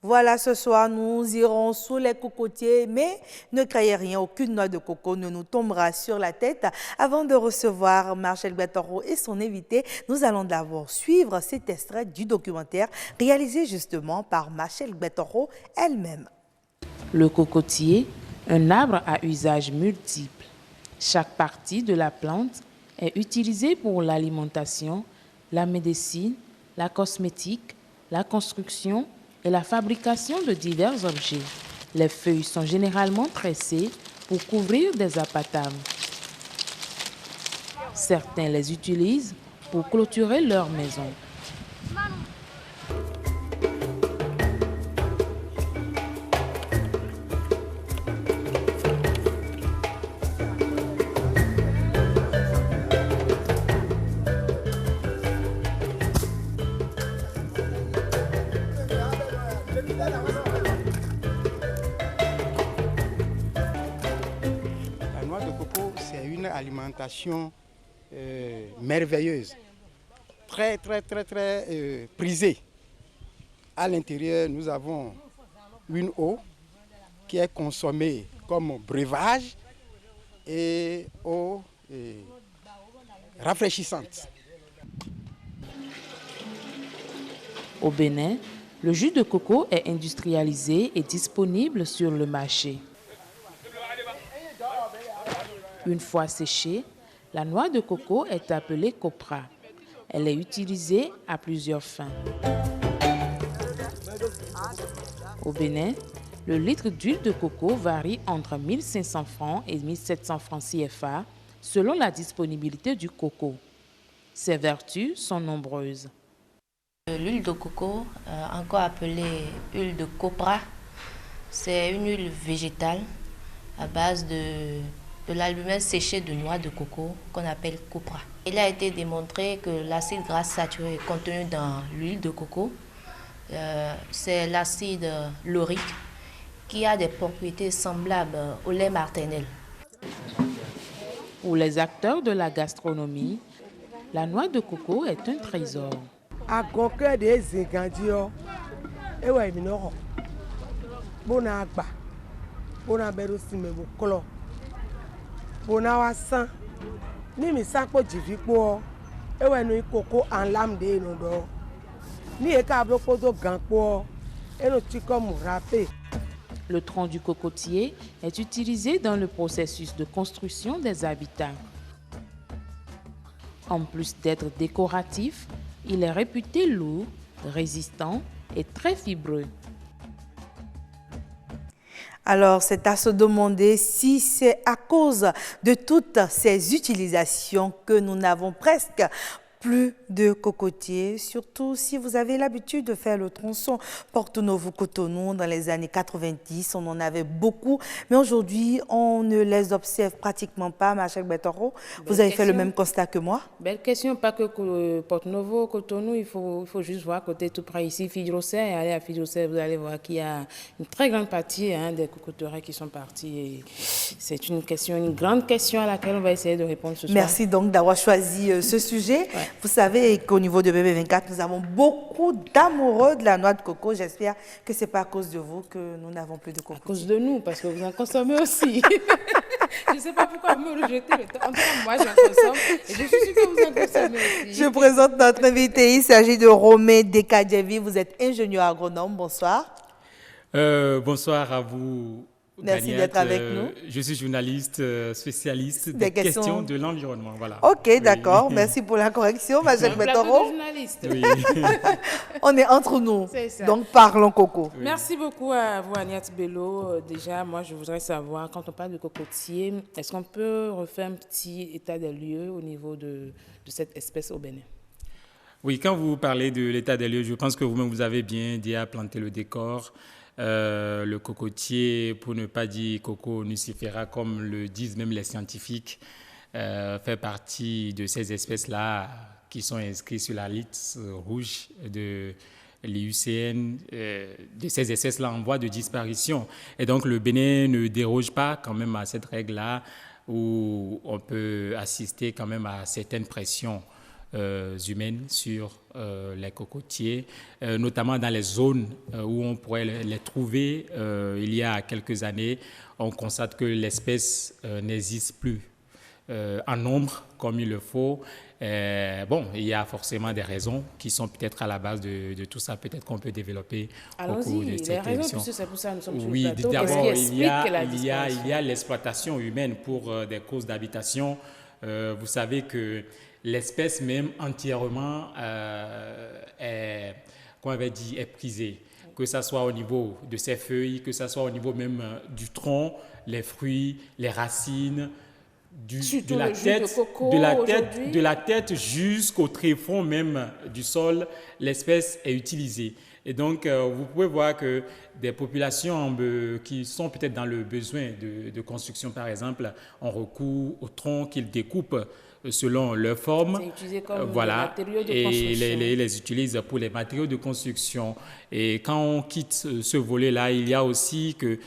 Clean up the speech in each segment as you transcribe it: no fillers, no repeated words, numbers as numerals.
Voilà, ce soir, nous irons sous les cocotiers, mais ne craignez rien, aucune noix de coco ne nous tombera sur la tête. Avant de recevoir Marcel Gbetoro et son invité, nous allons d'abord suivre cet extrait du documentaire réalisé justement par Marcel Gbetoro elle-même. Le cocotier, un arbre à usage multiple. Chaque partie de la plante est utilisée pour l'alimentation, la médecine, la cosmétique, la construction et la fabrication de divers objets. Les feuilles sont généralement tressées pour couvrir des apatames. Certains les utilisent pour clôturer leur maison. La noix de coco, c'est une alimentation merveilleuse, très prisée. À l'intérieur, nous avons une eau qui est consommée comme breuvage et eau rafraîchissante. Au Bénin, le jus de coco est industrialisé et disponible sur le marché. Une fois séchée, la noix de coco est appelée copra. Elle est utilisée à plusieurs fins. Au Bénin, le litre d'huile de coco varie entre 1500 francs et 1700 francs CFA selon la disponibilité du coco. Ses vertus sont nombreuses. L'huile de coco, encore appelée huile de copra, c'est une huile végétale à base de l'albumine séché de noix de coco qu'on appelle copra. Il a été démontré que l'acide gras saturé contenu dans l'huile de coco, c'est l'acide laurique qui a des propriétés semblables au lait maternel. Pour les acteurs de la gastronomie, la noix de coco est un trésor. Le tronc du cocotier est utilisé dans le processus de construction des habitats. En plus d'être décoratif, il est réputé lourd, résistant et très fibreux. Alors, c'est à se demander si c'est à cause de toutes ces utilisations que nous n'avons presque plus de cocotiers, surtout si vous avez l'habitude de faire le tronçon Porto Novo Cotonou dans les années 90, on en avait beaucoup, mais aujourd'hui, on ne les observe pratiquement pas. Marcel Gbetoro, vous avez fait le même constat que moi? Belle question, pas que Porto Novo Cotonou, il faut juste voir à côté tout près ici, Fidrosset, et aller à Fidrosset, vous allez voir qu'il y a une très grande partie des cocoteries qui sont partis. Et c'est une grande question à laquelle on va essayer de répondre ce soir. Merci donc d'avoir choisi ce sujet. Ouais. Vous savez qu'au niveau de BB24, nous avons beaucoup d'amoureux de la noix de coco. J'espère que ce n'est pas à cause de vous que nous n'avons plus de coco. À cause de nous, parce que vous en consommez aussi. Je ne sais pas pourquoi vous me rejetez, mais en tout cas, moi, j'en consomme. Et je suis sûre que vous en consommez aussi. Je présente notre invité. Il s'agit de Romé Dekadjevi. Vous êtes ingénieur agronome. Bonsoir. Bonsoir à vous. Merci d'être avec nous. Je suis journaliste spécialiste des questions de l'environnement. Voilà. Ok, d'accord. Merci pour la correction, Marcel Gbetoro. Oui. On est entre nous. Est donc, parlons coco. Oui. Merci beaucoup à vous, Agnès Bello. Déjà, moi, je voudrais savoir, quand on parle de cocotier, est-ce qu'on peut refaire un petit état des lieux au niveau de cette espèce au Bénin? Oui, quand vous parlez de l'état des lieux, je pense que vous-même, vous avez bien dit à planter le décor. Le cocotier, pour ne pas dire coco nucifera, comme le disent même les scientifiques, fait partie de ces espèces-là qui sont inscrites sur la liste rouge de l'IUCN, de ces espèces-là en voie de disparition. Et donc le Bénin ne déroge pas quand même à cette règle-là, où on peut assister quand même à certaines pressions humaines sur les cocotiers, notamment dans les zones où on pourrait les trouver. Il y a quelques années, on constate que l'espèce n'existe plus en nombre comme il le faut. Bon, il y a forcément des raisons qui sont peut-être à la base de tout ça. Peut-être qu'on peut développer au cours de cette émission. Puisque c'est pour ça que nous sommes sur Oui, le plateau. d'abord, il y a l'exploitation l'exploitation humaine pour des causes d'habitation. Vous savez que l'espèce même entièrement est prisée, que ce soit au niveau de ses feuilles, que ce soit au niveau même du tronc, les fruits, les racines, de la tête jusqu'au tréfonds même du sol, l'espèce est utilisée. Et donc, vous pouvez voir que des populations qui sont peut-être dans le besoin de construction, par exemple, ont recours au tronc qu'ils découpent selon leur forme. C'est utilisé comme voilà, des matériaux de et construction. les utilisent pour les matériaux de construction. Et quand on quitte ce volet-là, il y a aussi que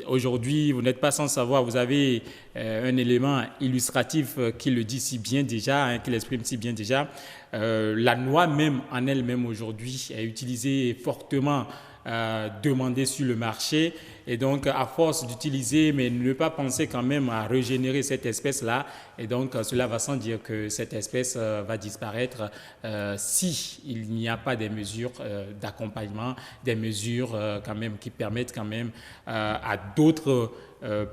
aujourd'hui, vous n'êtes pas sans savoir, vous avez un élément illustratif qui le dit si bien déjà, qui l'exprime si bien déjà. La noix même en elle-même aujourd'hui est utilisée fortement, demandée sur le marché. Et donc, à force d'utiliser, mais ne pas penser quand même à régénérer cette espèce-là. Et donc, cela va sans dire que cette espèce va disparaître si il n'y a pas des mesures d'accompagnement, des mesures quand même qui permettent quand même à d'autres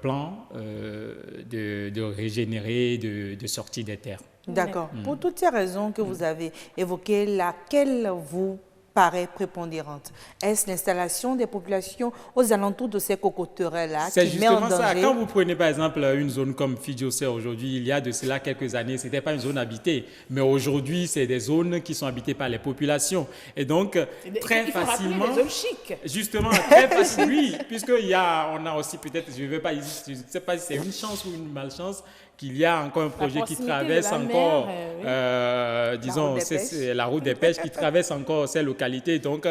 plans de régénérer, de sortir des terres. D'accord. Pour toutes ces raisons que vous avez évoquées, laquelle vous paraît prépondérante? Est-ce l'installation des populations aux alentours de ces cocoteraies-là qui met en danger? C'est justement ça. Quand vous prenez par exemple une zone comme Fidjioser aujourd'hui, il y a de cela quelques années, ce n'était pas une zone habitée. Mais aujourd'hui, c'est des zones qui sont habitées par les populations. Et donc, très facilement... des zones chics. Justement, très facilement, oui, puisqu'on a aussi peut-être, je ne sais pas si c'est une chance ou une malchance, qu'il y a encore un projet qui traverse encore, disons, c'est la route des pêches qui traverse encore ces localités. Donc,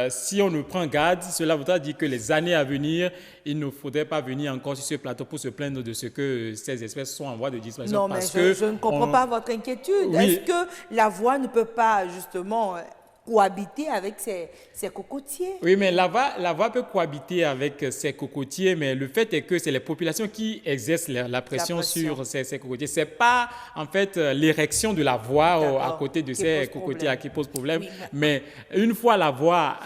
si on ne prend garde, cela voudra dire que les années à venir, il ne faudrait pas venir encore sur ce plateau pour se plaindre de ce que ces espèces sont en voie de disparition. Non, mais je ne comprends pas votre inquiétude. Oui. Est-ce que la voie ne peut pas justement cohabiter avec ces cocotiers? Oui, mais la voie peut cohabiter avec ces cocotiers, mais le fait est que c'est les populations qui exercent la pression sur ces cocotiers. Ce n'est pas, en fait, l'érection de la voie à côté de ces cocotiers qui pose problème. Oui. Mais une fois la voie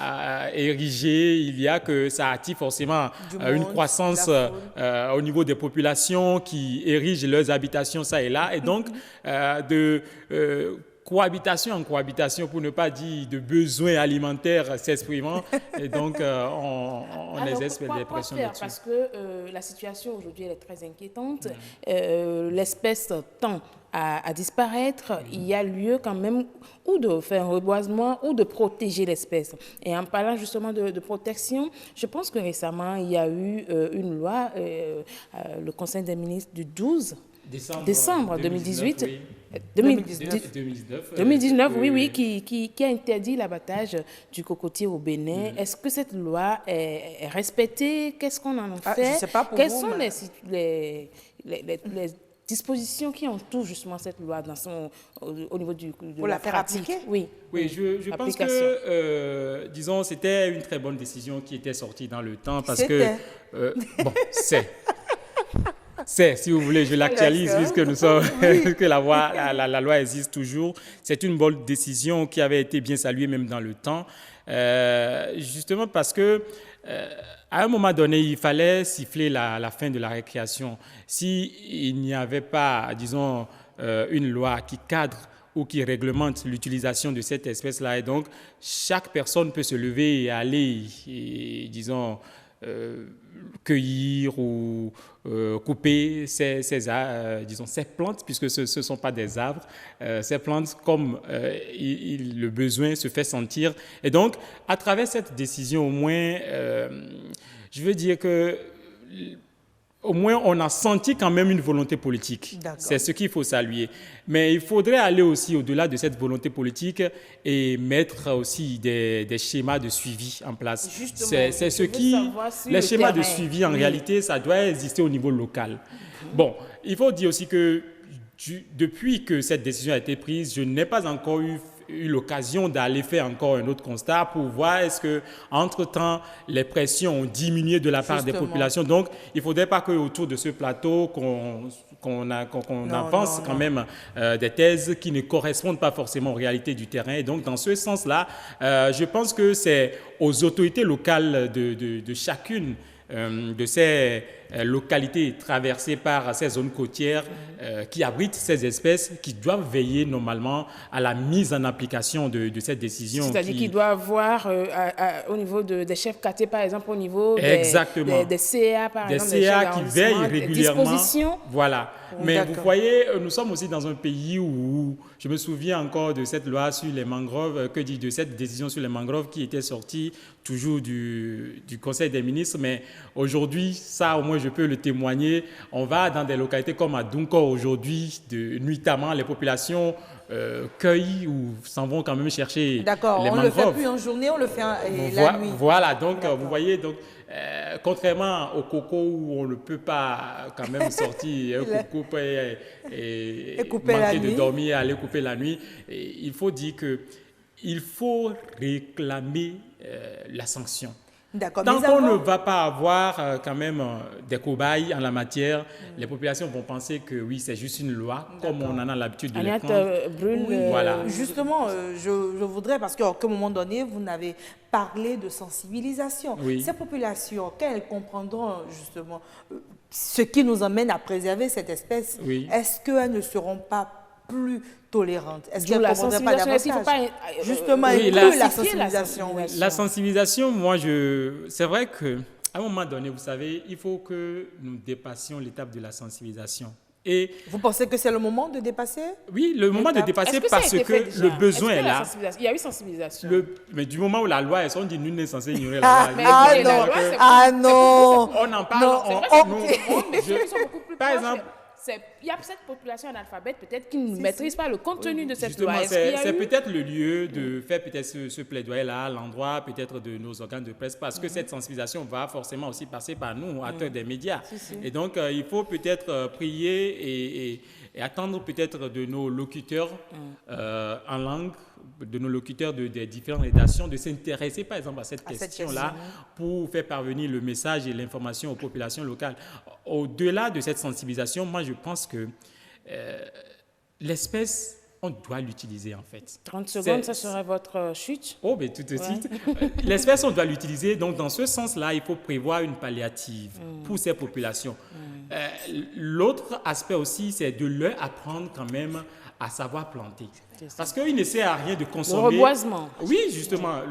érigée, il y a que ça attire forcément une croissance au niveau des populations qui érigent leurs habitations ça et là. Et donc, cohabitation en cohabitation, pour ne pas dire de besoins alimentaires s'exprimant, et donc on exerce des pressions là-dessus. Parce que la situation aujourd'hui elle est très inquiétante, l'espèce tend à disparaître, il y a lieu quand même ou de faire un reboisement ou de protéger l'espèce. Et en parlant justement de protection, je pense que récemment il y a eu une loi, le Conseil des ministres du 12 décembre 2018, oui. 2019, oui, qui a interdit l'abattage du cocotier au Bénin. Est-ce que cette loi est respectée? Qu'est-ce qu'on en fait? Je sais pas pour Quelles vous, sont les dispositions qui entourent justement cette loi au niveau de pour la faire appliquer? Oui, je pense que, disons, c'était une très bonne décision qui était sortie dans le temps parce que, c'est, si vous voulez, je l'actualise puisque nous sommes, que la loi existe toujours. C'est une bonne décision qui avait été bien saluée même dans le temps, justement parce que à un moment donné, il fallait siffler la fin de la récréation. S'il n'y avait pas, disons, une loi qui cadre ou qui réglemente l'utilisation de cette espèce-là, et donc chaque personne peut se lever et aller, disons, cueillir ou couper ces plantes, puisque ce ne sont pas des arbres, ces plantes comme le besoin se fait sentir. Et donc, à travers cette décision, au moins, je veux dire que au moins, on a senti quand même une volonté politique. C'est ce qu'il faut saluer. Mais il faudrait aller aussi au-delà de cette volonté politique et mettre aussi des schémas de suivi en place. C'est ce qui... Les schémas de suivi, en réalité, ça doit exister au niveau local. Bon, il faut dire aussi que depuis que cette décision a été prise, je n'ai pas encore eu l'occasion d'aller faire encore un autre constat pour voir est-ce que entre-temps les pressions ont diminué de la part des populations. Donc, il ne faudrait pas qu'autour de ce plateau qu'on avance quand même des thèses qui ne correspondent pas forcément aux réalités du terrain. Et donc, dans ce sens-là, je pense que c'est aux autorités locales de chacune de ces localités traversées par ces zones côtières qui abritent ces espèces qui doivent veiller normalement à la mise en application de cette décision. C'est-à-dire qu'ils doivent voir au niveau des chefs quartiers, par exemple, au niveau des CA, par exemple. Des CA qui veillent régulièrement. Des dispositions. Voilà. Mais vous voyez, nous sommes aussi dans un pays où, je me souviens encore de cette loi sur les mangroves, de cette décision sur les mangroves qui était sortie toujours du Conseil des ministres. Mais aujourd'hui, ça au moins je peux le témoigner, on va dans des localités comme à Dunko aujourd'hui, nuitamment les populations cueillent ou s'en vont quand même chercher les mangroves. D'accord, on ne le fait plus en journée, on le fait la nuit. Voilà, donc vous voyez, donc, contrairement au coco où on ne peut pas quand même sortir un coco et manquer de dormir et aller couper la nuit, il faut dire qu'il faut réclamer la sanction. Tant qu'on ne va pas avoir quand même des cobayes en la matière, les populations vont penser que oui, c'est juste une loi, comme on en a l'habitude de le prendre. Oui, voilà. Justement, je voudrais, parce qu'à un moment donné, vous n'avez parlé de sensibilisation. Oui. Ces populations, quand elles comprendront justement ce qui nous emmène à préserver cette espèce, est-ce qu'elles ne seront pas plus tolérantes? Est-ce qu'elles ne comprendraient pas davantage? Justement, la sensibilisation. La sensibilisation, moi, c'est vrai qu'à un moment donné, vous savez, il faut que nous dépassions l'étape de la sensibilisation. Et vous pensez que c'est le moment de dépasser? Oui, le moment de dépasser parce que le besoin est là. Il y a eu sensibilisation. Mais du moment où la loi est, on dit nul n'est censé ignorer la loi. Non. On en parle. Par exemple, il y a cette population analphabète peut-être qui ne maîtrise pas le contenu de cette loi. C'est peut-être le lieu de faire peut-être ce plaidoyer-là à l'endroit peut-être de nos organes de presse parce que cette sensibilisation va forcément aussi passer par nous, acteurs des médias. Et donc, il faut peut-être prier et attendre peut-être de nos locuteurs en langue, de nos locuteurs des différentes rédactions, de s'intéresser par exemple à cette question-là pour faire parvenir le message et l'information aux populations locales. Au-delà de cette sensibilisation, moi je pense que l'espèce, on doit l'utiliser en fait. 30 secondes, ça serait votre chute? Oh, mais tout de suite. L'espèce, on doit l'utiliser. Donc, dans ce sens-là, il faut prévoir une palliative pour ces populations. L'autre aspect aussi, c'est de leur apprendre quand même à savoir planter. Parce qu'il ne sert à rien de consommer. Le reboisement. Oui, justement.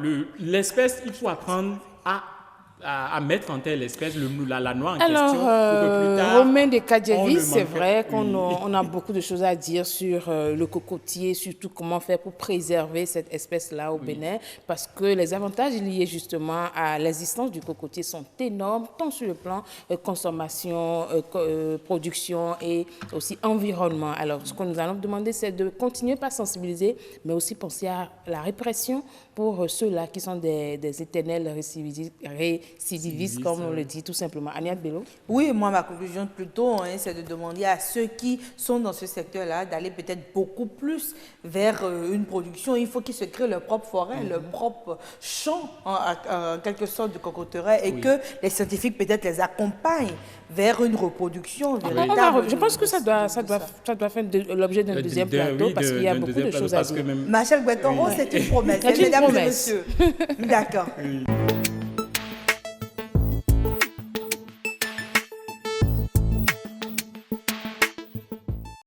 L'espèce, il faut apprendre à mettre en telle espèce la noix en question. Alors, Romain de Kadjevis, c'est vrai qu'on a beaucoup de choses à dire sur le cocotier, surtout comment faire pour préserver cette espèce-là au Bénin, parce que les avantages liés justement à l'existence du cocotier sont énormes, tant sur le plan consommation, production et aussi environnement. Alors, ce que nous allons demander, c'est de continuer par sensibiliser, mais aussi penser à la répression pour ceux-là qui sont des éternels récidivistes, comme on le dit tout simplement. Aniat Bello? Oui, moi, ma conclusion plutôt, c'est de demander à ceux qui sont dans ce secteur-là d'aller peut-être beaucoup plus vers une production. Il faut qu'ils se créent leur propre forêt, leur propre champ, en quelque sorte, de cocoterie, et que les scientifiques peut-être les accompagnent vers une reproduction véritable. Je pense que ça doit faire l'objet d'un deuxième plateau, parce qu'il y a beaucoup de choses à dire. Machel Guetoro, c'est une promesse. Mesdames et messieurs. D'accord.